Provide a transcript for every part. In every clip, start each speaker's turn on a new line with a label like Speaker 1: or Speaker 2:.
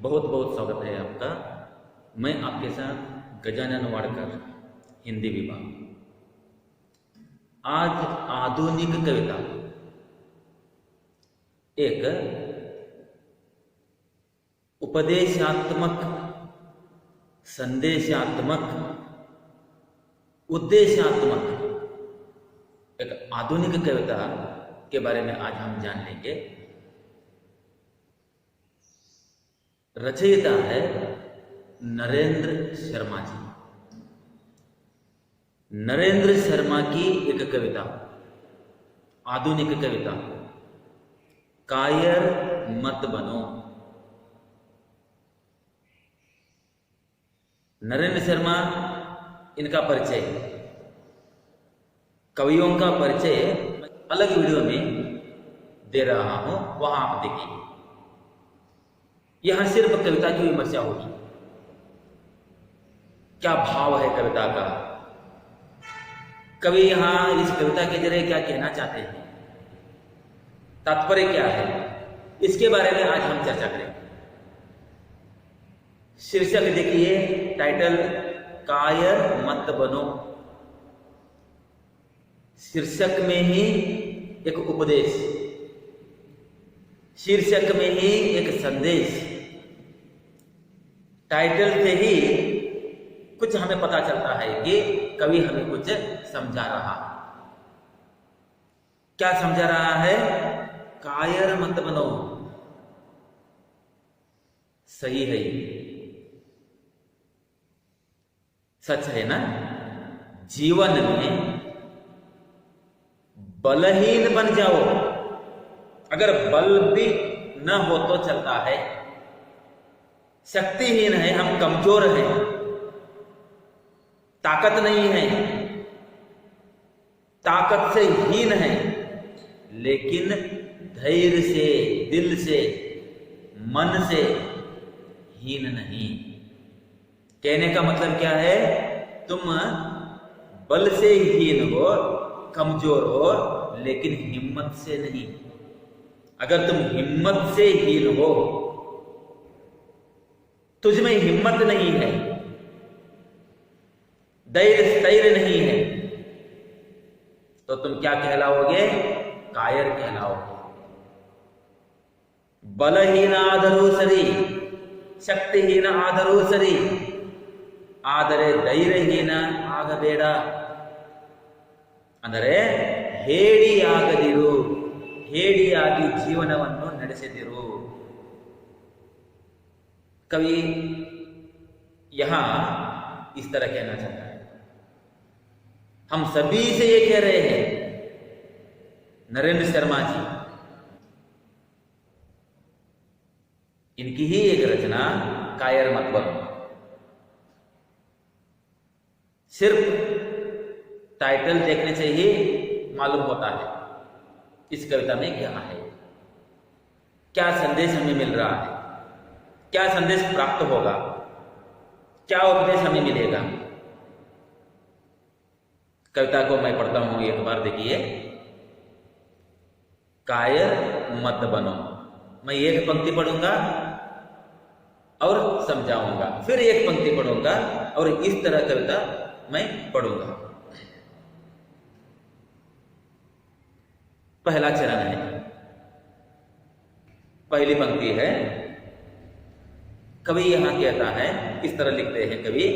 Speaker 1: बहुत बहुत स्वागत है आपका। मैं आपके साथ गजानन वाडकर, हिंदी विभाग। आज आधुनिक कविता, एक उपदेशात्मक, संदेशात्मक, उद्देशात्मक एक आधुनिक कविता के बारे में आज हम जान लेंगे। रचयिता है नरेंद्र शर्मा जी। नरेंद्र शर्मा की एक कविता, आधुनिक कविता, कायर मत बनो। नरेंद्र शर्मा, इनका परिचय, कवियों का परिचय अलग वीडियो में दे रहा हूं, वहां आप देखिए। यहां सिर्फ कविता की विमर्शा होगी, क्या भाव है कविता का, कवि यहां इस कविता के जरिए क्या कहना चाहते हैं, तात्पर्य क्या है, इसके बारे में आज हम चर्चा करेंगे। शीर्षक देखिए, टाइटल कायर मत बनो। शीर्षक में ही एक उपदेश, शीर्षक में ही एक संदेश, टाइटल से ही कुछ हमें पता चलता है कि कवि हमें कुछ समझा रहा। क्या समझा रहा है? कायर मत बनो। सही है, सच है ना। जीवन में बलहीन बन जाओ, अगर बल भी न हो तो चलता है। शक्तिहीन है, हम कमजोर हैं, ताकत नहीं है, ताकत से हीन है, लेकिन धैर्य से, दिल से, मन से हीन नहीं। कहने का मतलब क्या है? तुम बल से हीन हो, कमजोर हो, लेकिन हिम्मत से नहीं। अगर तुम हिम्मत से हीन हो, तुझमें हिम्मत नहीं है, धैर्य नहीं है, तो तुम क्या कहलाओगे? कायर कहलाओगे। बलहीन आधरो सरी, शक्तिहीन आधरो सरी, ಆದರೆ ಧೈರ್ಯಹೀನ ಆಗಬೇಡ. ಅಂದರೆ ಹೇಡಿಯಾಗದಿರು, ಹೇಡಿಯಾಗಿ ಜೀವನವನ್ನು ನಡೆಸದಿರು. कवि यहां इस तरह कहना चाहता है। हम सभी से ये कह रहे हैं, नरेंद्र शर्मा जी, इनकी ही एक रचना कायर मत बनो। सिर्फ टाइटल देखने से ही मालूम होता है इस कविता में क्या है, क्या संदेश हमें मिल रहा है, क्या संदेश प्राप्त होगा, क्या उपदेश हमें मिलेगा। कविता को मैं पढ़ता हूं, एक बार देखिए। कायर मत बनो। मैं एक पंक्ति पढ़ूंगा और समझाऊंगा, फिर एक पंक्ति पढ़ूंगा और इस तरह कविता मैं पढ़ूंगा। पहला चरण है, पहली पंक्ति है। कवि यहां कहता है, इस तरह लिखते हैं कवि,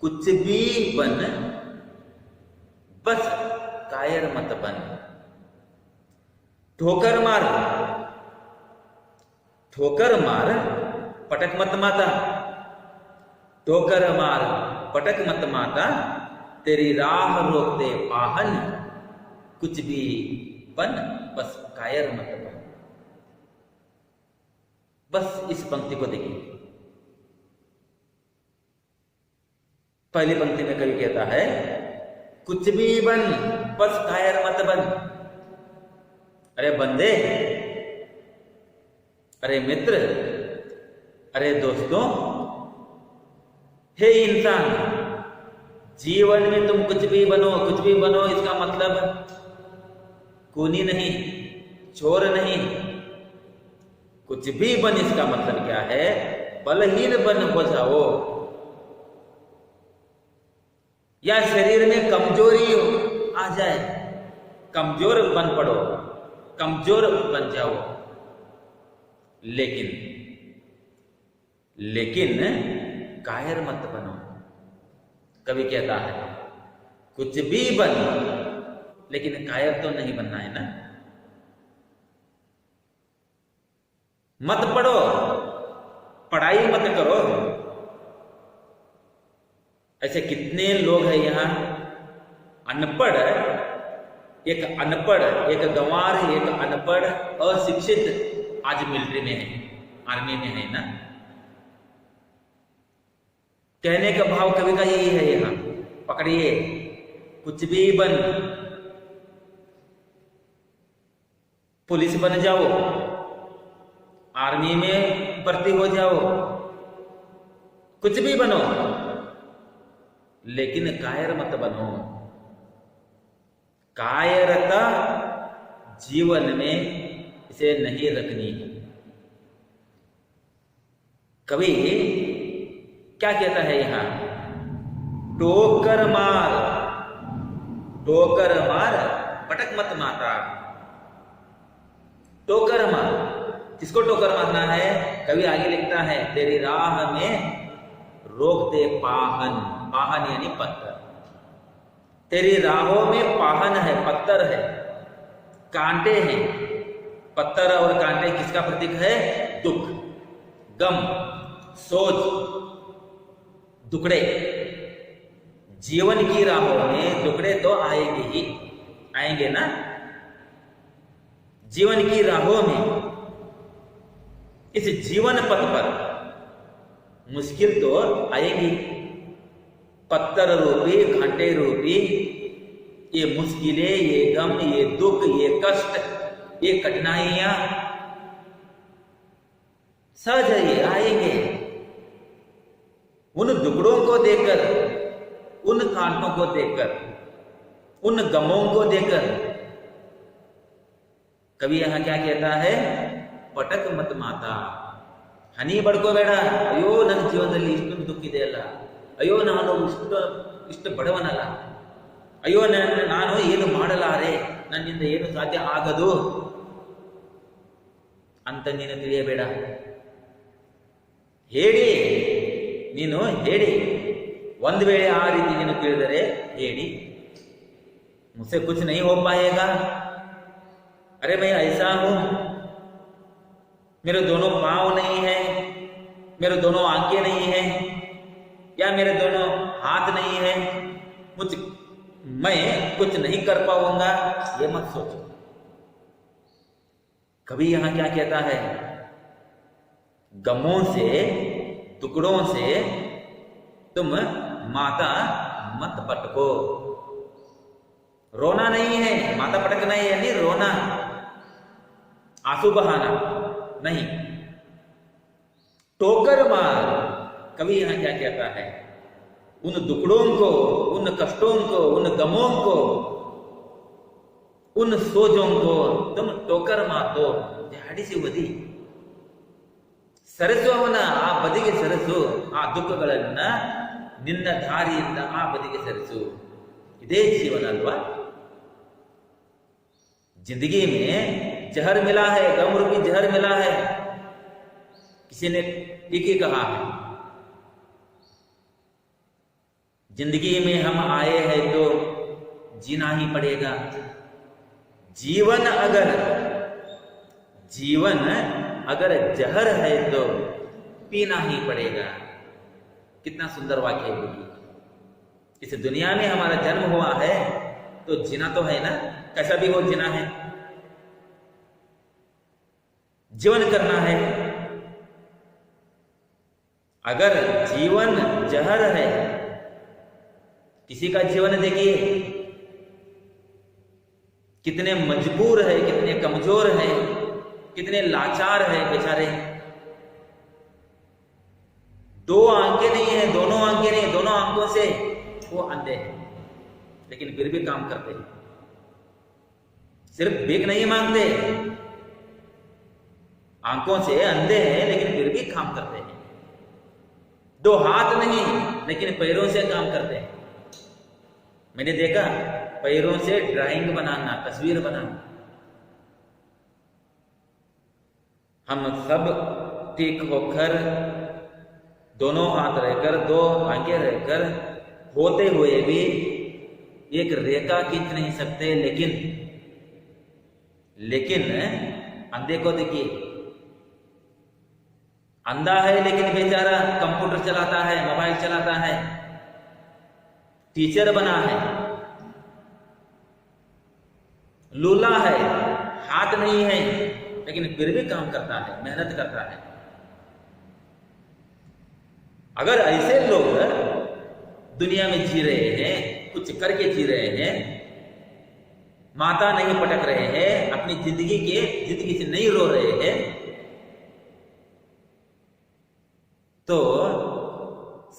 Speaker 1: कुछ भी बन, बस कायर मत बन। ठोकर मार, ठोकर मार, पटक मत माता। ठोकर मार, पटक मत माता, तेरी राह रोकते वाहन। कुछ भी बन, बस कायर मत बन। बस इस पंक्ति को देखिए। पहली पंक्ति में कवि कहता है, कुछ भी बन, बस कायर मत बन। अरे बंदे, अरे मित्र, अरे दोस्तों, हे इंसान, जीवन में तुम कुछ भी बनो, कुछ भी बनो, इसका मतलब खूनी नहीं, चोर नहीं, कुछ भी बन इसका मतलब क्या है? बलहीन बन हो जाओ, या शरीर में कमजोरी आ जाए, कमजोर बन पड़ो, कमजोर बन जाओ, लेकिन कायर मत बनो। कवि कहता है कुछ भी बन, लेकिन कायर तो नहीं बनना है ना। मत पढ़ो, पढ़ाई मत करो। ऐसे कितने लोग हैं यहां अनपढ़, एक अनपढ़, एक गंवार, एक अनपढ़ अशिक्षित आज मिलिट्री में है, आर्मी में है ना। कहने का भाव कवि का यही है यहां, पकड़िए, कुछ भी बन, पुलिस बन जाओ, आर्मी में भर्ती हो जाओ, कुछ भी बनो, लेकिन कायर मत बनो। कायरता जीवन में इसे नहीं रखनी। कवि क्या कहता है यहां? टोकर मार, टोकर मार, पटक मत माता। टोकर मार, किसको टोकर मारना है? कवि आगे लिखता है तेरी राह में रोकते पाहन, पाहन यानी पत्थर। तेरी राहों में पाहन है, पत्थर है, कांटे हैं। पत्थर और कांटे किसका प्रतीक है? दुख, गम, सोच, दुखड़े। जीवन की राहों में दुखड़े तो आएंगे ही, आएंगे ना। जीवन की राहों में, इस जीवन पथ पर मुश्किल तो आएगी। पत्थर रूपी, घंटे रूपी ये मुश्किलें, ये गम, ये दुख, ये कष्ट, ये कठिनाइयां सहज है, ये आएंगे। उन दुखड़ों को देखकर, उन कांटों को देखकर, उन गमों को देखकर कवि यहां क्या कहता है? पटक मत माता, ಹನಿ ಬಡ್ಕೋಬೇಡ. ಅಯ್ಯೋ ನನ್ನ ಜೀವನದಲ್ಲಿ ಇಷ್ಟೊಂದು ದುಃಖ ಇದೆ ಅಲ್ಲ, ಅಯ್ಯೋ ನಾನು ಇಷ್ಟು ಬಡವನಲ್ಲ, ಅಯ್ಯೋ ನಾನು ಏನು ಮಾಡಲಾರೆ, ನನ್ನಿಂದ ಏನು ಸಾಧ್ಯ ಆಗದು ಅಂತ ನೀನು ತಿಳಿಯಬೇಡ. ಹೇಳಿ, ನೀನು ಹೇಳಿ. ಒಂದು ವೇಳೆ ಆ ರೀತಿ ನೀನು ತಿಳಿದರೆ ಹೇಳಿ, मुझसे कुछ नहीं हो पाएगा, अरे मैं ऐसा हूं, मेरे दोनों पांव नहीं है, मेरे दोनों आंखें नहीं है, या मेरे दोनों हाथ नहीं है, मैं कुछ नहीं कर पाऊंगा, ये मत सोचो. कभी यहां क्या कहता है? गमों से, टुकड़ों से तुम माता मत पटको. रोना नहीं है, माता पटकना है यानी रोना, आंसू बहाना नहीं. टोकर मार. कवि यहां क्या कहता है? उन दुखड़ों को, उन कष्टों को, उन गमों को, उन सोजों को तुम टोकर मार दो, ಜಾಡಿಸಿ ಒದಿ. ಸರಿಸು ಅವನ, ಆ ಬದಿಗೆ ಸರಿಸು. ಆ ದುಃಖಗಳನ್ನ ನಿನ್ನ ದಾರಿಯಿಂದ ಆ ಬದಿಗೆ ಸರಿಸು. ಇದೇ ಜೀವನ ಅಲ್ವಾ? जिंदगी में जहर मिला है, गम रूपी जहर मिला है. किसी ने ठीक ही कहा है, जिंदगी में हम आए हैं तो जीना ही पड़ेगा. जीवन अगर जहर है तो पीना ही पड़ेगा. कितना सुंदर वाक्य है. इस दुनिया में हमारा जन्म हुआ है तो जीना तो है ना, कैसा भी हो जीना है, जीवन करना है. अगर जीवन जहर है, किसी का जीवन देखिए कितने मजबूर है, कितने कमजोर है, कितने लाचार है बेचारे. दो आंखें नहीं है, दोनों आंखें नहीं, दोनों आंखों से वो अंधे हैं, लेकिन फिर भी काम करते हैं. सिर्फ भीख नहीं मांगते, आंखों से अंधे हैं लेकिन फिर भी काम करते हैं। 2 हाथ नहीं लेकिन पैरों से काम करते हैं। मैंने देखा पैरों से ड्राइंग बनाना, तस्वीर बनाना। हम सब ठीक होकर, दोनों हाथ रहकर, 2 आंखें रहकर होते हुए भी एक रेखा खींच नहीं सकते। लेकिन अंधे को देखिए, अंधा है लेकिन बेचारा कंप्यूटर चलाता है, मोबाइल चलाता है, टीचर बना है। लूला है, हाथ नहीं है लेकिन फिर भी काम करता है, मेहनत करता है। अगर ऐसे लोग दुनिया में जी रहे हैं, कुछ करके जी रहे हैं, माता नहीं पटक रहे हैं, अपनी जिंदगी से नहीं रो रहे हैं, तो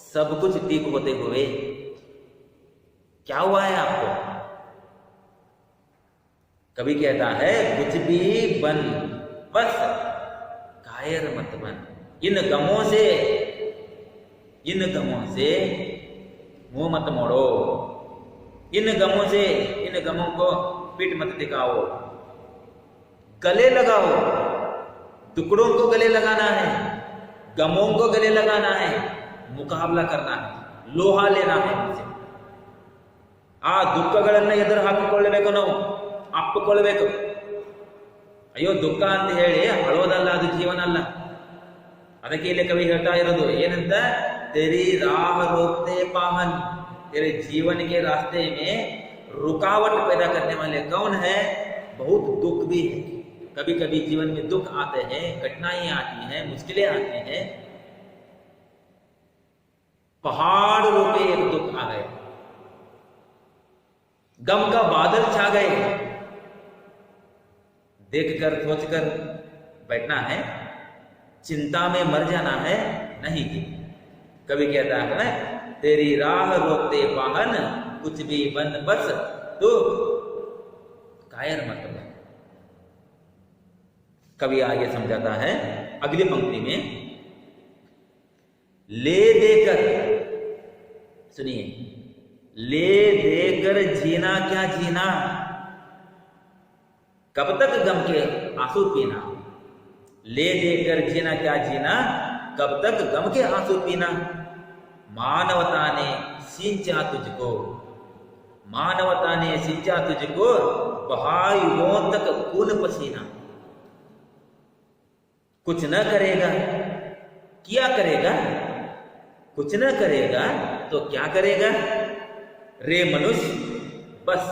Speaker 1: सब कुछ ठीक होते हुए क्या हुआ है आपको? कभी कहता है कुछ भी बन, बस कायर मत बन। इन गमों से मुंह मत मोड़ो। इन गमों को पीठ मत दिखाओ। गले लगाओ। टुकड़ों को गले लगाना है, गमों को गले लगाना है, मुकाबला करना है, लोहा लेना है उनसे। ಆ ದುಃಖಗಳನ್ನ ಎದುರು ಹಾಕಿಕೊಳ್ಳಬೇಕು, ನಾವು ಅಪ್ಪಿಕೊಳ್ಳಬೇಕು. ಅಯ್ಯೋ ದುಃಖ ಅಂತ ಹೇಳಿ ಅಳೋದಲ್ಲ, ಅದು ಜೀವನ ಅಲ್ಲ. ಅದಕ್ಕೆ ಇಲ್ಲಿ ಕವಿ ಹೇಳ್ತಾ ಇರೋದು ಏನಂತ, तेरी राह रोकते पाहन, तेरे जीवन के रास्ते में रुकावट पैदा करने वाले कौन है? बहुत दुख भी है। कभी कभी जीवन में दुख आते हैं, कठिनाइयां आती हैं, मुश्किलें आती हैं। पहाड़ रूपे एक दुख आ गए, गम का बादल छा गए। देखकर सोचकर बैठना है, चिंता में मर जाना है नहीं। कभी कहता है तेरी राह रोकते वाहन, कुछ भी बन बस तो कायर मत बन। कभी आगे समझाता है अगली पंक्ति में, ले देकर, सुनिए, ले देकर जीना क्या जीना, कब तक गम के आंसू पीना। ले देकर जीना क्या जीना, कब तक गम के आंसू पीना। मानवता ने सिंचा तुझको, मानवता ने सिंचा तुझको, बहायुओं तक खून पसीना। कुछ न करेगा, क्या करेगा? कुछ न करेगा तो क्या करेगा? रे मनुष्य बस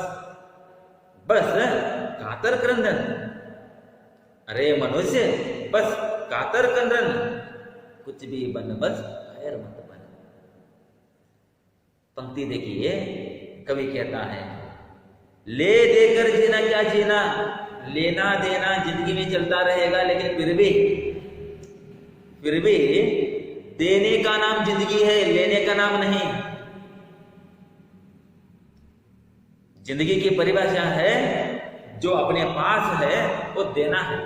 Speaker 1: बस कातर क्रंदन, अरे मनुष्य बस कातर क्रंदन, कुछ भी बन बस कायर मत बन। पंक्ति देखिए, कवि कहता है ले देकर जीना क्या जीना, लेना देना जिंदगी में चलता रहेगा, लेकिन फिर भी देने का नाम जिंदगी है, लेने का नाम नहीं। जिंदगी की परिभाषा है जो अपने पास है वो देना है,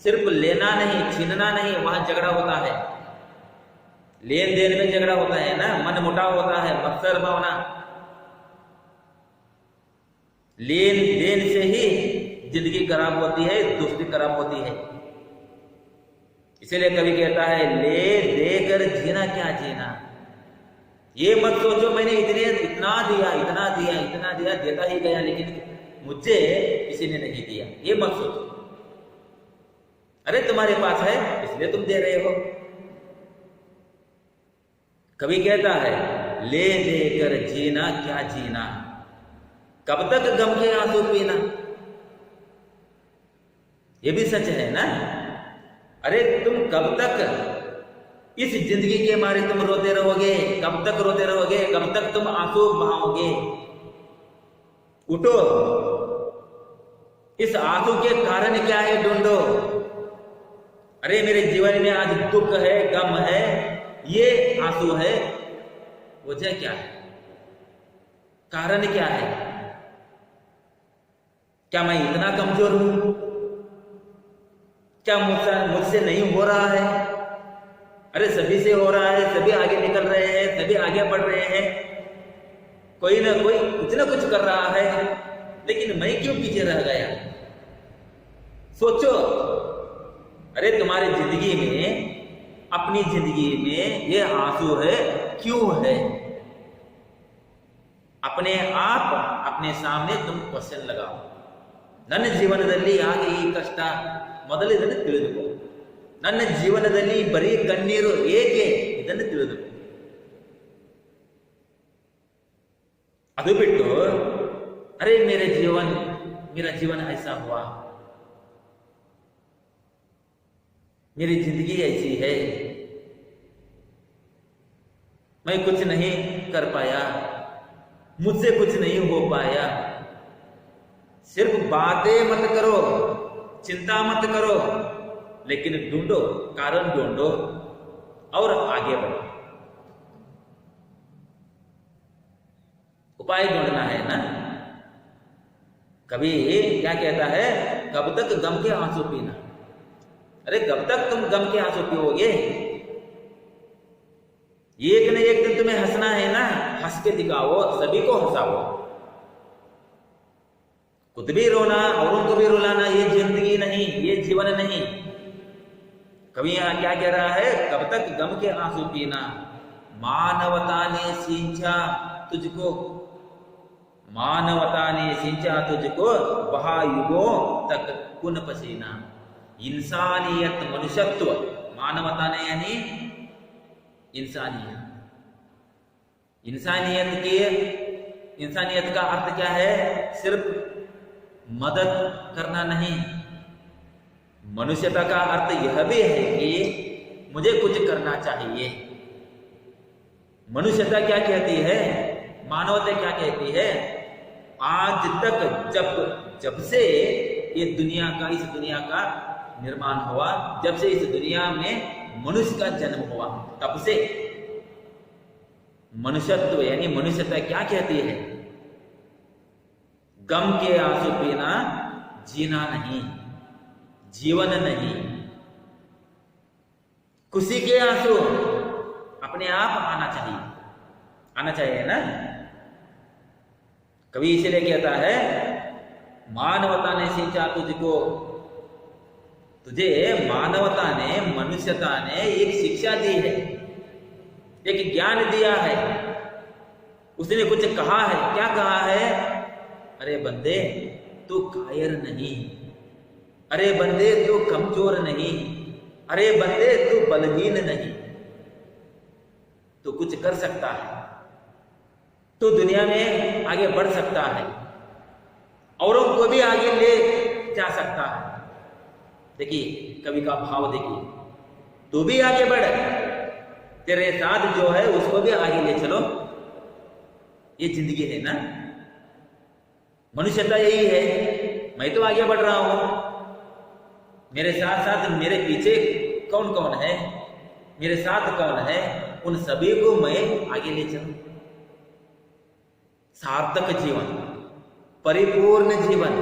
Speaker 1: सिर्फ लेना नहीं, छीनना नहीं। वहां झगड़ा होता है, लेन देन में झगड़ा होता है ना, मन मुटाव होता है, मत्सर भावना। लेन देन से ही जिंदगी खराब होती है, दोस्ती खराब होती है। इसीलिए कवि कहता है ले देकर जीना क्या जीना। ये मत सोचो मैंने इतना दिया, देता ही गया लेकिन मुझे किसी ने नहीं दिया, ये मत सोचो। अरे तुम्हारे पास है इसलिए तुम दे रहे हो। कवि कहता है ले देकर जीना क्या जीना, कब तक गम के आंसू पीना। ये भी सच है ना। अरे तुम कब तक इस जिंदगी के मारे तुम रोते रहोगे? कब तक रोते रहोगे? कब तक तुम आंसू बहाओगे? उठो, इस आंसू के कारण क्या है ढूंढो। अरे मेरे जीवन में आज दुख है, गम है, ये आंसू है, वजह क्या है? कारण क्या है? क्या मैं इतना कमजोर हूं? क्या मुझसे नहीं हो रहा है? अरे सभी से हो रहा है, सभी आगे निकल रहे हैं, सभी आगे बढ़ रहे हैं, कोई ना कोई कुछ ना कुछ कर रहा है, लेकिन मैं क्यों पीछे रह गया? सोचो। अरे तुम्हारी जिंदगी में, अपनी जिंदगी में ये आंसू है, क्यों है? अपने आप अपने सामने तुम क्वेश्चन लगाओ. ನನ್ನ ಜೀವನದಲ್ಲಿ ಯಾಕೆ ಈ ಕಷ್ಟ? ಮೊದಲು ಇದನ್ನು ತಿಳಿದುಕೋ. ನನ್ನ ಜೀವನದಲ್ಲಿ ಬರೀ ಕಣ್ಣೀರು ಏಕೆ? ಇದನ್ನು ತಿಳಿದುಕೋ. ಅದು ಬಿಟ್ಟು अरे मेरा जीवन ऐसा हुआ, मेरी जिंदगी ऐसी है, मैं कुछ नहीं कर पाया, मुझसे कुछ नहीं हो पाया. सिर्फ बातें मत करो, चिंता मत करो, लेकिन ढूंढो, कारण ढूंढो और आगे बढ़ो. उपाय ढूंढना है ना. कभी क्या कहता है, कब तक गम के आंसू पीना? अरे कब तक तुम गम के आंसू पियोगे? एक न एक दिन तुम्हें हंसना है ना, हंस के दिखाओ, सभी को हंसाओ. खुद भी रोना, औरों को भी रुलाना, ये जिंदगी नहीं, ये जीवन नहीं. कभी यहां क्या कह रहा है, कब तक गम के आंसू पीना? मानवता ने सींचा तुझको, मानवता ने सींचा तुझको, बहा युगों तक खून पसीना. इंसानियत, मनुष्यत्व, मानवता ने यानी इंसानियत. इंसानियत का अर्थ क्या है? सिर्फ मदद करना नहीं. मनुष्यता का अर्थ यह भी है कि मुझे कुछ करना चाहिए. मनुष्यता क्या कहती है? मानवता क्या कहती है? आज तक जब से ये इस दुनिया का निर्माण हुआ, जब से इस दुनिया में मनुष्य का जन्म हुआ, तब से मनुष्यत्व यानी मनुष्यता क्या कहती है? गम के आंसू पीना जीना नहीं, जीवन नहीं. खुशी के आंसू अपने आप आना चाहिए ना. कभी इसलिए कहता है, मानवता ने सींचा तुझको, तुझे मानवता ने, मनुष्यता ने एक शिक्षा दी है, एक ज्ञान दिया है. उसने कुछ कहा है. क्या कहा है? अरे बंदे तू कायर नहीं, अरे बंदे तू कमजोर नहीं, अरे बंदे तू बलहीन नहीं, तू कुछ कर सकता है, तू दुनिया में आगे बढ़ सकता है, औरों को भी आगे ले जा सकता है. देखिए कवि का भाव देखिए, तू भी आगे बढ़, तेरे साथ जो है उसको भी आगे ले चलो. ये जिंदगी है ना. मनुष्यता यही है. मैं तो आगे बढ़ रहा हूं, मेरे साथ साथ मेरे पीछे कौन कौन है, मेरे साथ कौन है, उन सभी को मैं आगे ले चलूं. सार्थक जीवन, परिपूर्ण जीवन.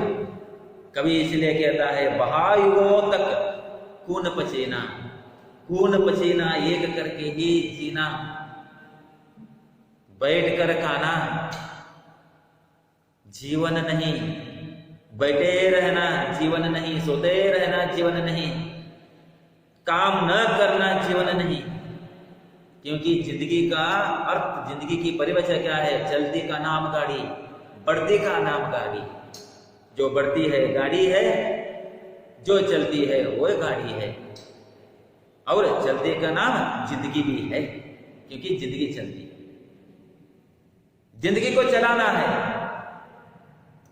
Speaker 1: कभी इसलिए कहता है, बहायुगों तक खून पसीना एक करके ही जीना. बैठकर खाना जीवन नहीं, बैठे रहना जीवन नहीं, सोते रहना जीवन नहीं, काम न करना जीवन नहीं. क्योंकि जिंदगी का अर्थ, जिंदगी की परिभाषा क्या है? चलती का नाम गाड़ी, बढ़ती का नाम गाड़ी. जो बढ़ती है गाड़ी है, जो चलती है वो गाड़ी है, और चलते का नाम जिंदगी भी है, क्योंकि जिंदगी चलती है. जिंदगी को चलाना है,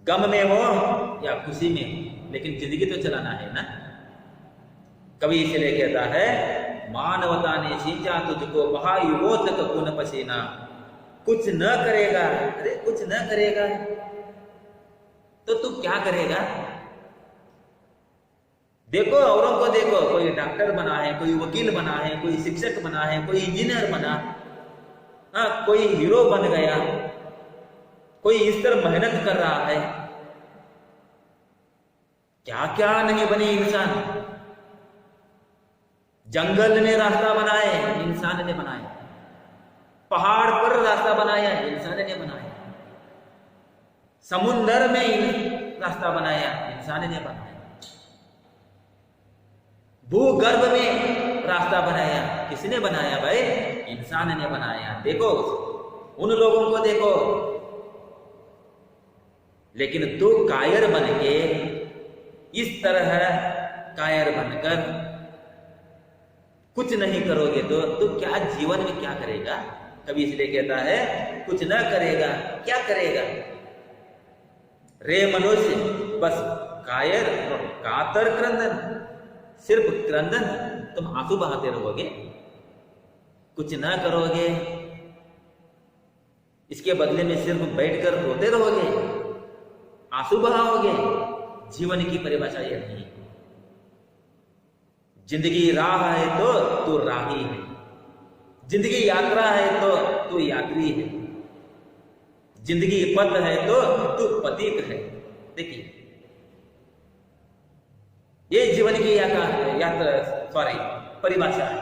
Speaker 1: गम में हो या खुशी में हो, लेकिन जिंदगी तो चलाना है ना. कभी इसलिए कहता है, मानवता ने सींचा तुझको, बहा युगों तक खून पसीना. कुछ न करेगा, अरे कुछ न करेगा तो तू क्या करेगा? देखो औरों को देखो, कोई डॉक्टर बना है, कोई वकील बना है, कोई शिक्षक बना है, कोई इंजीनियर बना, कोई हीरो बन गया, कोई इस तरह मेहनत कर रहा है. क्या क्या नहीं बने इंसान. जंगल में रास्ता बनाए इंसान ने बनाया, पहाड़ पर रास्ता बनाया इंसान ने बनाया, समुद्र में रास्ता बनाया इंसान ने बनाया, भूगर्भ में रास्ता बनाया किसने बनाया भाई? इंसान ने बनाया। देखो उन लोगों को देखो, लेकिन तू कायर बन के, इस तरह कायर बनकर कुछ नहीं करोगे तो तू क्या जीवन में क्या करेगा? कभी इसलिए कहता है कुछ ना करेगा क्या करेगा? रे मनुष्य बस कायर और कातर क्रंदन, सिर्फ क्रंदन, तुम आंसू बहाते रहोगे, कुछ ना करोगे, इसके बदले में सिर्फ बैठकर रोते रहोगे, आंसू बहाओगे। जीवन की परिभाषा यह नहीं। जिंदगी राह है तो तू राही है, जिंदगी यात्रा है तो तू यात्री है, जिंदगी पथ है तो तू पथिक है। देखिए ये जीवन की परिभाषा है।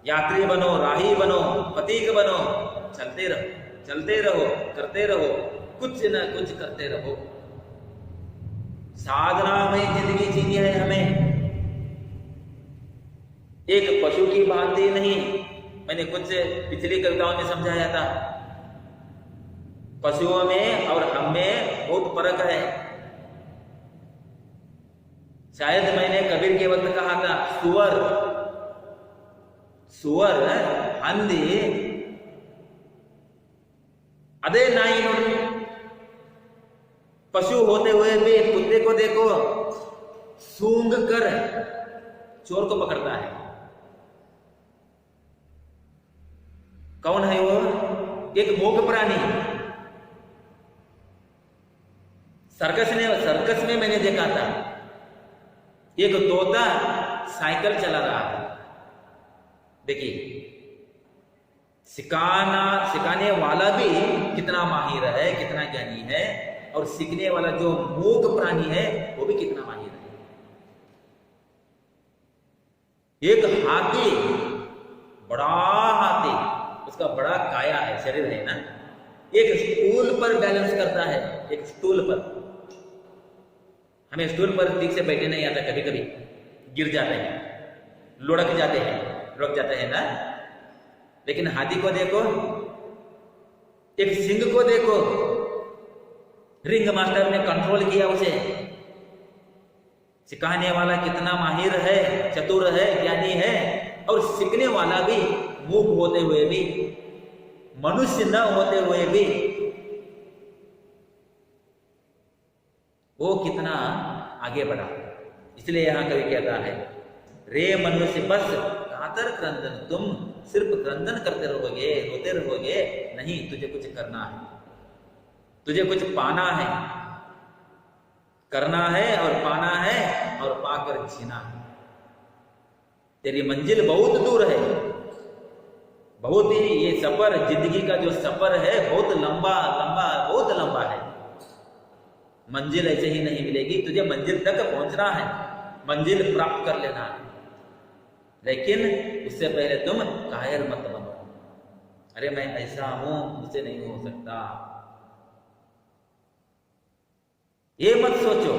Speaker 1: यात्री बनो, राही बनो, पथिक बनो, चलते रहो, करते रहो, कुछ न कुछ करते रहो। साधना में जिंदगी जीनी है हमें, एक पशु की भांति नहीं। मैंने कुछ पिछली कविताओं में समझाया था, पशुओं में और हम में बहुत फर्क है। शायद मैंने कबीर के वक्त कहा था, सुअर हंदी अदे नाई, पशु होते हुए भी कुत्ते को देखो सूंघ कर चोर को पकड़ता है। कौन है वो? एक मूक प्राणी। सर्कस में मैंने देखा था, एक तोता साइकिल चला रहा है। देखिए सिखाने वाला भी कितना माहिर है, कितना ज्ञानी है, और सीखने वाला जो मूक प्राणी है वो भी कितना माहिर है। एक हाथी, बड़ा हाथी, उसका बड़ा काया है, शरीर है ना, एक स्टूल पर बैलेंस करता है, एक स्टूल पर। हमें स्टूल पर ठीक से बैठे नहीं आता, कभी कभी गिर जाते हैं, लुढ़क जाते हैं ना। लेकिन हाथी को देखो, एक सिंह को देखो, रिंग मास्टर ने कंट्रोल किया उसे। सिखाने वाला कितना माहिर है, चतुर है, ज्ञानी है, और सीखने वाला भी मूक होते हुए भी, मनुष्य न होते हुए भी वो कितना आगे बढ़ा। इसलिए यहां कवि कहता है, रे मनुष्य बस कातर क्रंदन, तुम सिर्फ क्रंदन करते रहोगे, रोते रहोगे नहीं। तुझे कुछ करना है, तुझे कुछ पाना है, करना है और पाना है, और पाकर जीना है। तेरी मंजिल बहुत दूर है, बहुत ही, ये सफर, जिंदगी का जो सफर है बहुत लंबा बहुत लंबा है। मंजिल ऐसे ही नहीं मिलेगी, तुझे मंजिल तक पहुंचना है, मंजिल प्राप्त कर लेना है। लेकिन उससे पहले तुम कायर मत बनो, अरे मैं ऐसा हूं, मुझसे नहीं हो सकता, ये मत सोचो।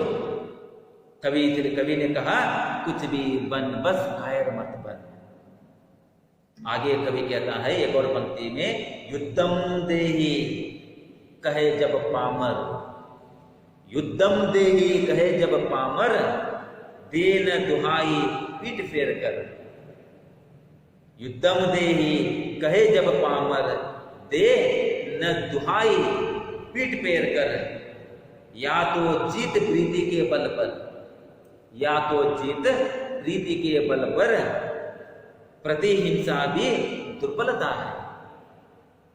Speaker 1: कवि ने कहा कुछ भी बन, बस कायर मत बन। आगे कवि कहता है एक और पंक्ति में, युद्धम देहि कहे जब पामर, युद्धम देहि कहे जब पामर, देन दुहाई पीठ फेर कर। युद्धम देहि कहे जब पामर, दे न दुहाई पीठ फेर कर। या तो जीत प्रीति के बल पर, या तो जीत प्रीति के बल पर, प्रतिहिंसा भी दुर्बलता है,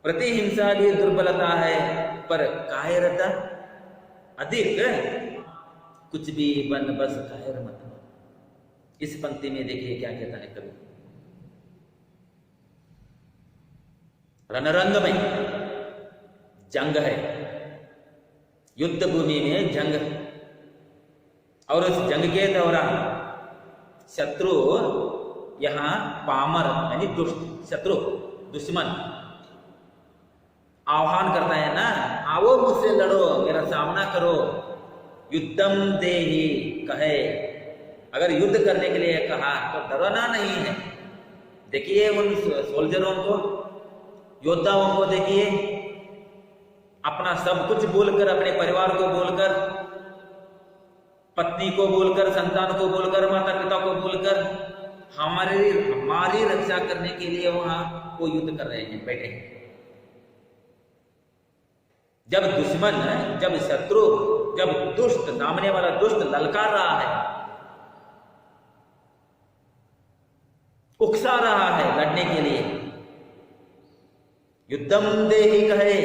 Speaker 1: प्रतिहिंसा भी दुर्बलता है, पर कायरता अधिक। कुछ भी बन, बस कायर मत बन। इस पंक्ति में देखिए क्या कहता है कवि, रणरंग में जंग है, युद्ध भूमि में जंग है, और उस जंग के दौरान शत्रु यहां पामर यानी दुष्ट, शत्रु, दुश्मन आह्वान करता है ना, आओ मुझसे लड़ो, मेरा सामना करो, युद्धम देहि कहे। अगर युद्ध करने के लिए कहा तो डरना नहीं है। देखिए उन सोल्जरों को, योद्धाओं को देखिए, अपना सब कुछ बोलकर, अपने परिवार को बोलकर, पत्नी को बोलकर, संतान को बोलकर, माता पिता को बोलकर हमारी रक्षा करने के लिए वहां वो युद्ध कर रहे हैं, बैठे हैं। जब दुश्मन, जब शत्रु, जब दुष्ट, सामने वाला दुष्ट ललकार रहा है, उकसा रहा है लड़ने के लिए, युद्धम देहि कहे,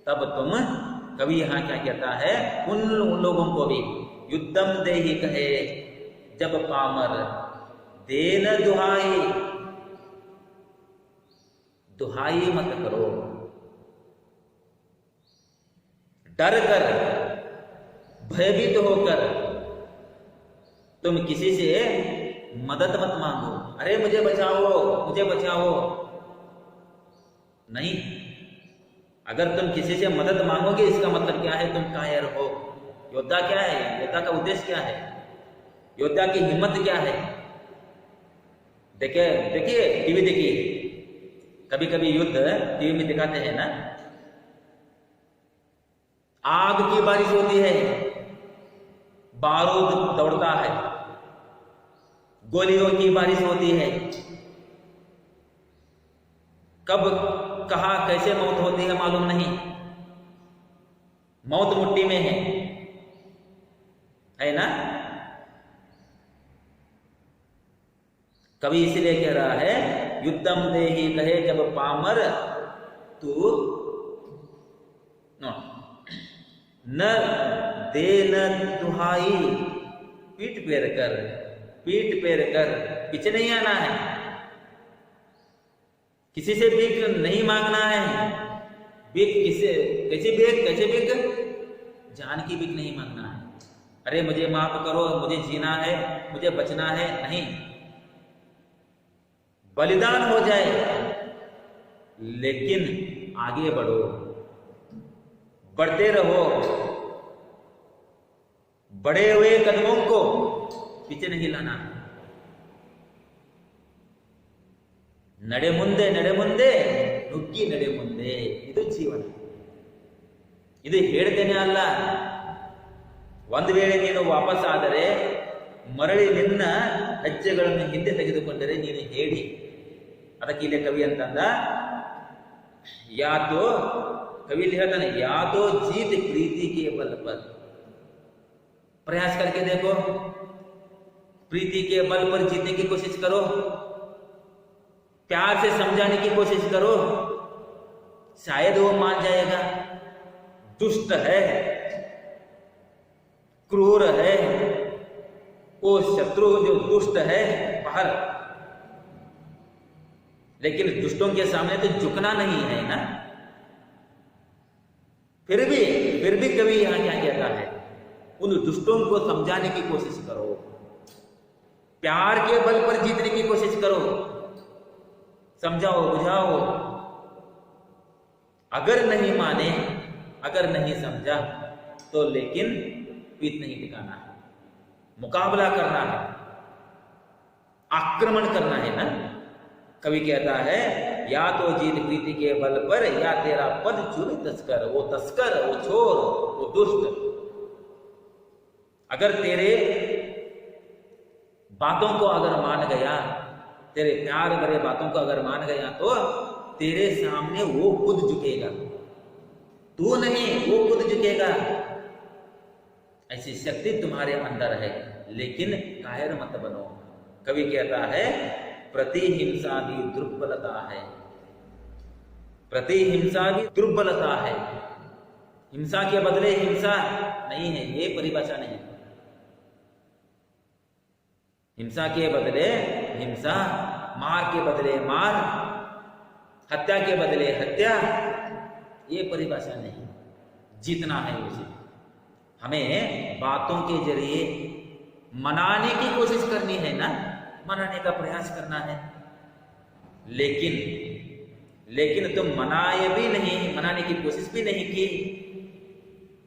Speaker 1: तब तुम, कवि यहां क्या कहता है, उन लोगों को भी युद्धम देहि कहे, जब पामर देन दुहाई, दुहाई मत करो, डर कर, भयभीत होकर तुम किसी से मदद मत मांगो। अरे मुझे बचाओ, मुझे बचाओ, नहीं। अगर तुम किसी से मदद मांगोगे इसका मतलब क्या है, तुम कायर हो। योद्धा क्या है, योद्धा का उद्देश्य क्या है, योद्धा की हिम्मत क्या है। देखिए देखिए टीवी देखिए, कभी कभी युद्ध टीवी में दिखाते हैं ना, आग की बारिश होती है, बारूद दौड़ता है, गोलियों की बारिश होती है, कब कहां कैसे मौत होती है मालूम नहीं, मौत मुट्ठी में है ना। कवि इसलिए कह रहा है युद्धम देहि कहे, जब पामर तू न देन दुहाई, पीठ पेर कर, पीठ पेर कर, पीछे नहीं आना है, किसी से भीख नहीं मांगना है। भीख किसे, कैसे भीख, जान की भीख नहीं मांगना है। अरे मुझे माफ करो, मुझे जीना है, मुझे बचना है, नहीं। बलिदान हो जाए लेकिन आगे बढ़ो, बढ़ते रहो, बढ़े हुए कदमों को पीछे नहीं लाना। ನಡೆ ಮುಂದೆ ನುಗ್ಗಿ ನಡೆ ಮುಂದೆ, ಇದು ಜೀವನ. ಇದು ಹೇಳ್ತೇನೆ ಅಲ್ಲ. ಒಂದು ವೇಳೆ ನೀನು ವಾಪಸ್ ಆದರೆ, ಮರಳಿ ನಿನ್ನ ಹೆಜ್ಜೆಗಳನ್ನು ಹಿಂದೆ ತೆಗೆದುಕೊಂಡರೆ ನೀನು ಹೇಳಿ. ಅದಕ್ಕೆ ಇಲ್ಲಿ ಕವಿ ಅಂತಂದ, ಯಾತೋ कवि लिखता है, या तो जीत प्रीति के बल पर, प्रयास करके देखो, प्रीति के बल पर जीतने की कोशिश करो, प्यार से समझाने की कोशिश करो, शायद वो मान जाएगा। दुष्ट है, क्रूर है, वो शत्रु जो दुष्ट है बाहर, लेकिन दुष्टों के सामने तो झुकना नहीं है ना। फिर भी कवि यहां क्या कहता है, उन दुष्टों को समझाने की कोशिश करो, प्यार के बल पर जीतने की कोशिश करो, समझाओ, बुझाओ। अगर नहीं माने, अगर नहीं समझा तो लेकिन पीठ नहीं टिकाना है, मुकाबला करना है, आक्रमण करना है ना। कवि कहता है, या तो जीत प्रीति के बल पर, या तेरा पद चुरी तस्कर, वो चोर, वो दुष्ट अगर तेरे बातों को अगर मान गया, तेरे प्यार भरे बातों को अगर मान गया, तो तेरे सामने वो खुद झुकेगा, तू नहीं, वो खुद झुकेगा। ऐसी शक्ति तुम्हारे अंदर है, लेकिन कायर मत बनो। कवि कहता है, प्रतिहिंसा भी दुर्बलता है, प्रतिहिंसा भी दुर्बलता है। हिंसा के बदले हिंसा नहीं है, ये परिभाषा नहीं। हिंसा के बदले हिंसा, मार के बदले मार, हत्या के बदले हत्या, ये परिभाषा नहीं। जीतना है उसे, हमें बातों के जरिए मनाने की कोशिश करनी है ना। मनाने का प्रयास करना है। लेकिन तुम मनाए भी नहीं, मनाने की कोशिश भी नहीं की,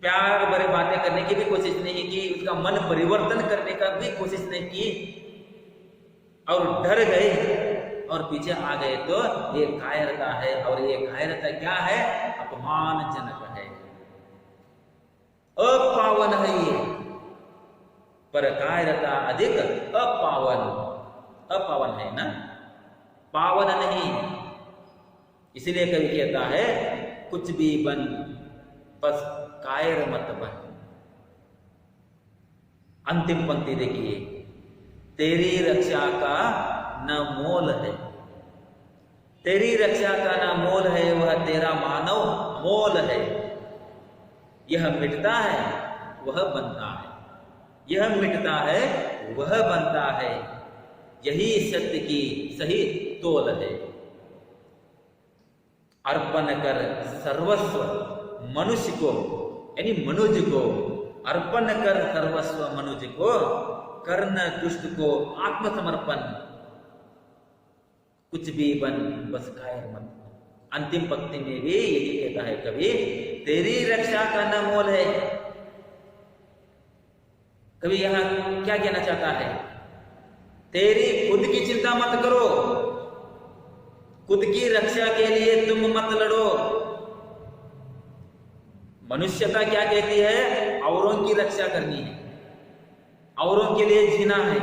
Speaker 1: प्यार भरे बातें करने की भी कोशिश नहीं की, उसका मन परिवर्तन करने का भी कोशिश नहीं की, और डर गए और पीछे आ गए, तो ये कायरता है। और ये कायरता क्या है? अपमानजनक है, अपावन है ये। पर कायरता अधिक अपावन है ना, पावन नहीं। इसलिए कवि कहता है कुछ भी बन, बस कायर मत बन। अंतिम पंक्ति देखिए, तेरी रक्षा का न मोल है, तेरी रक्षा का न मोल है, वह तेरा मानव मोल है। यह मिटता है वह बनता है, यह मिटता है वह बनता है, यही सत्य की सही तोल है। अर्पण कर सर्वस्व मनुष्य को, यानी मनुज को अर्पण कर सर्वस्व मनुज को, कर्ण दुष्ट को आत्मसमर्पण, कुछ भी बन बस कायर मत। अंतिम पंक्ति में भी यही कहता है कवि, तेरी रक्षा का न मोल है। कवि यहां क्या कहना चाहता है? तेरी खुद की चिंता मत करो, खुद की रक्षा के लिए तुम मत लड़ो। मनुष्यता क्या कहती है? औरों की रक्षा करनी है, औरों के लिए जीना है।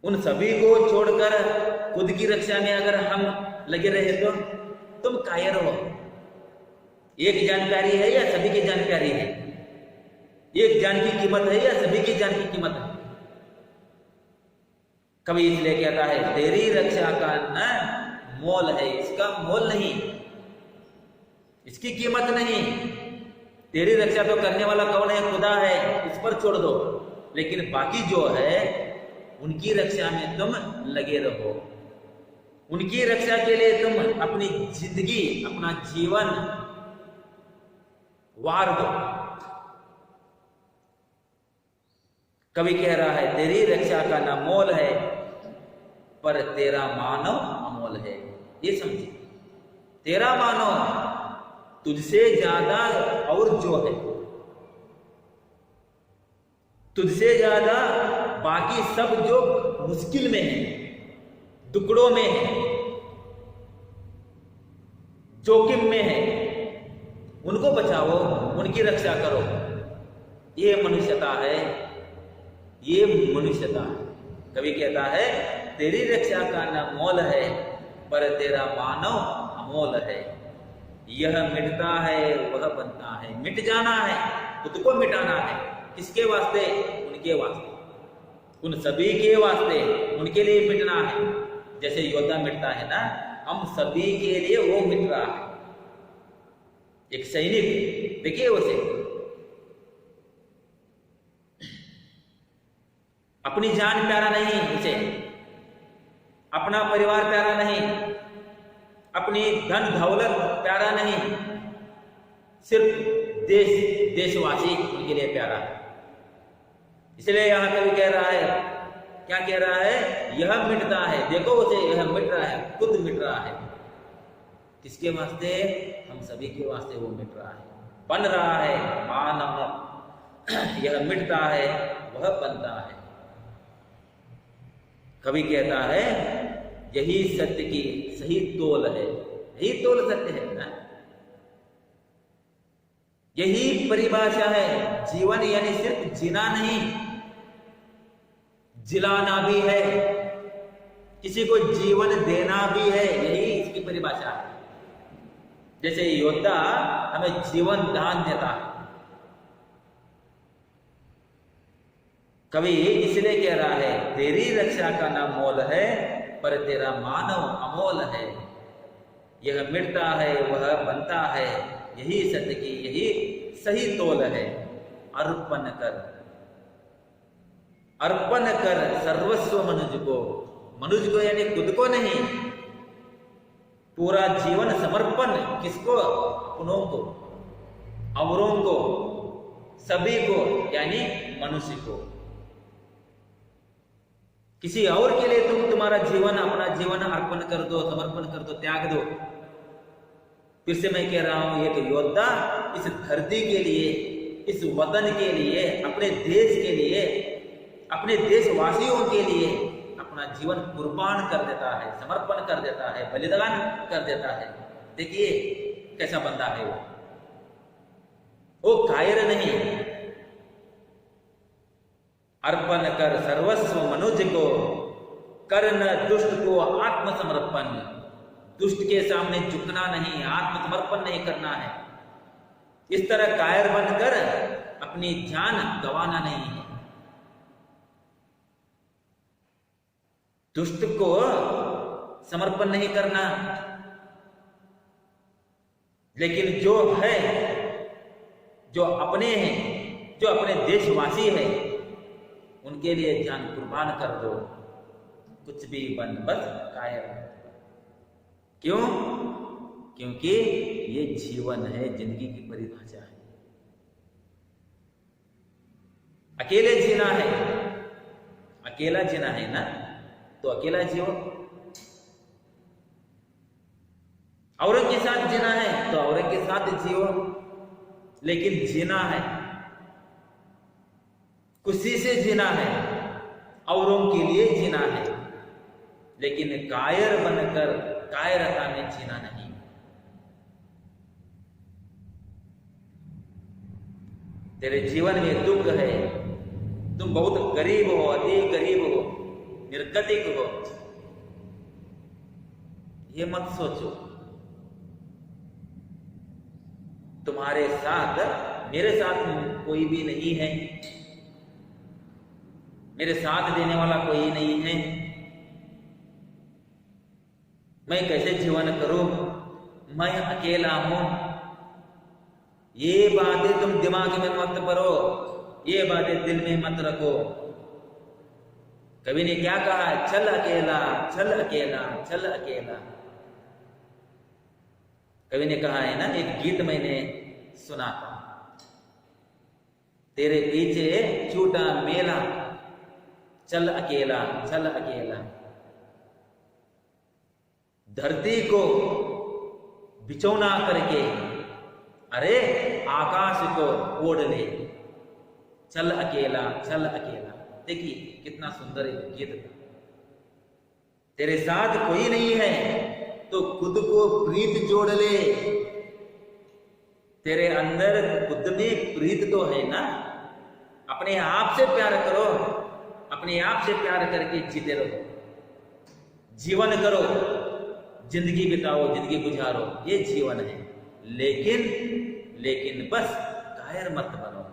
Speaker 1: उन सभी को छोड़कर खुद की रक्षा में अगर हम लगे रहे तो तुम कायर हो। एक जानकारी है या सभी की जानकारी है? एक जान की कीमत है या सभी की जान की कीमत है? कभी इसलिए कहता है तेरी रक्षा का न मोल है, इसका मोल नहीं, इसकी कीमत नहीं। तेरी रक्षा तो करने वाला कौन है? खुदा है, उस पर छोड़ दो। लेकिन बाकी जो है उनकी रक्षा में तुम लगे रहो, उनकी रक्षा के लिए तुम अपनी जिंदगी, अपना जीवन वार दो। कवि कह रहा है तेरी रक्षा का न मोल है, पर तेरा मानव अमोल है। ये समझिए, तेरा मानव तुझसे ज्यादा और जो है, तुझसे ज्यादा बाकी सब जो मुश्किल में है, दुखड़ों में है, जोखिम में है, उनको बचाओ, उनकी रक्षा करो। ये मनुष्यता है, ये मनुष्यता है। कवि कहता है तेरी रक्षा का न मोल है, पर तेरा मानव अमोल है। यह मिटता है वह बनता है। मिट जाना है, खुद को मिटाना है। किसके वास्ते? उनके वास्ते, उन सभी के वास्ते, उनके लिए मिटना है। जैसे योद्धा मिटता है ना, हम सभी के लिए वो मिट रहा है। एक सैनिक देखिए, उसे अपनी जान प्यारा नहीं, उसे अपना परिवार प्यारा नहीं, अपनी धन दौलत प्यारा नहीं, सिर्फ देशवासी उनके लिए प्यारा है। इसलिए यहां कवि कह रहा है, क्या कह रहा है? यह मिटता है। देखो उसे, यह मिट रहा है, खुद मिट रहा है। किसके वास्ते? हम सभी के वास्ते वो मिट रहा है, बन रहा है। मानव यह मिटता है वह बनता है। कवि कहता है यही सत्य की सही तोल है। यही तोल सत्य है ना, यही परिभाषा है। जीवन यानी सिर्फ जीना नहीं, जिलाना भी है, किसी को जीवन देना भी है। यही इसकी परिभाषा है। जैसे योद्धा हमें जीवन दान देता है। कवि इसलिए कह रहा है तेरी रक्षा का न मोल है, पर तेरा मानव अमोल है। यह मिटता है वह बनता है, यही सत्य की यही सही तोल है। अर्पण कर सर्वस्व मनुज को यानी खुद को नहीं, पूरा जीवन समर्पण किसको? अपनों को, औरों को, सभी को, यानी मनुष्य को। किसी और के लिए तुम तुम्हारा जीवन, अपना जीवन अर्पण कर दो, समर्पण कर दो, त्याग दो। फिर से मैं कह रहा हूं, एक योद्धा इस धरती के लिए, इस वतन के लिए, अपने देश के लिए, अपने देशवासियों के लिए अपना जीवन कुर्बान कर देता है, समर्पण कर देता है, बलिदान कर देता है। देखिए कैसा बंदा है वो कायर नहीं। अर्पण कर सर्वस्व मनुज को, कर न दुष्ट को आत्मसमर्पण। दुष्ट के सामने झुकना नहीं, आत्मसमर्पण नहीं करना है। इस तरह कायर बनकर अपनी जान गंवाना नहीं है। दुष्ट को समर्पण नहीं करना, लेकिन जो है, जो अपने हैं, जो अपने देशवासी है, उनके लिए जान कुर्बान कर दो। कुछ भी बन, बस कायर। क्यों? क्योंकि ये जीवन है, जिंदगी की परिभाषा है। अकेले जीना है, अकेला जीना है ना, तो अकेला जियो। औरों के साथ जीना है तो औरों के साथ जियो, लेकिन जीना है, खुशी से जीना है, औरों के लिए जीना है, लेकिन कायर बनकर कायरता में जीना नहीं। तेरे जीवन में दुख है, तुम बहुत गरीब हो, अति गरीब हो, निर्गतिक हो, ये मत सोचो। तुम्हारे साथ, मेरे साथ कोई भी नहीं है, मेरे साथ देने वाला कोई नहीं है, मैं कैसे जीवन करूं, मैं अकेला हूं। ये बातें तुम दिमाग में मत भरो, ये बातें दिल में मत रखो। कवि ने क्या कहा? चल अकेला, चल अकेला, चल अकेला। कवि ने कहा है ना, एक गीत मैंने सुना था, तेरे पीछे छूटा मेला, चल अकेला, चल अकेला। धरती को बिछौना करके, अरे आकाश को ओढ़ ले, चल अकेला, चल अकेला। देखिए कितना सुंदर एक गीत था। तेरे साथ कोई नहीं है तो खुद को प्रीत जोड़ ले। तेरे अंदर खुद में प्रीत तो है ना, अपने आप से प्यार करो, अपने आप से प्यार करके जीते रहो, जीवन करो, जिंदगी बिताओ, जिंदगी गुजारो, ये जीवन है। लेकिन बस कायर मत बनो।